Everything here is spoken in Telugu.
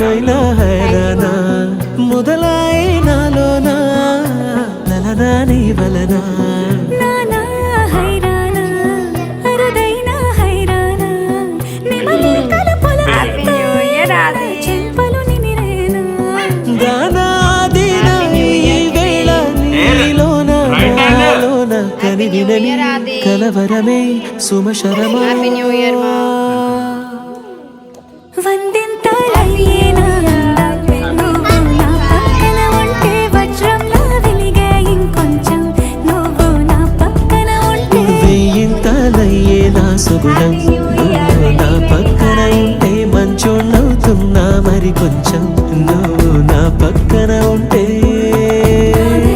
నైనా హైరానా మొదలై నాలోనా నలనా నీ వలనా నానా హైరానా అరుదైన హైరానా నిమలి కలుపుల చెంపలు నిమిరేనా గానాదిన ఈ వేళ నీలోన నాలోన కనివినని కలవరమే సుమశరమా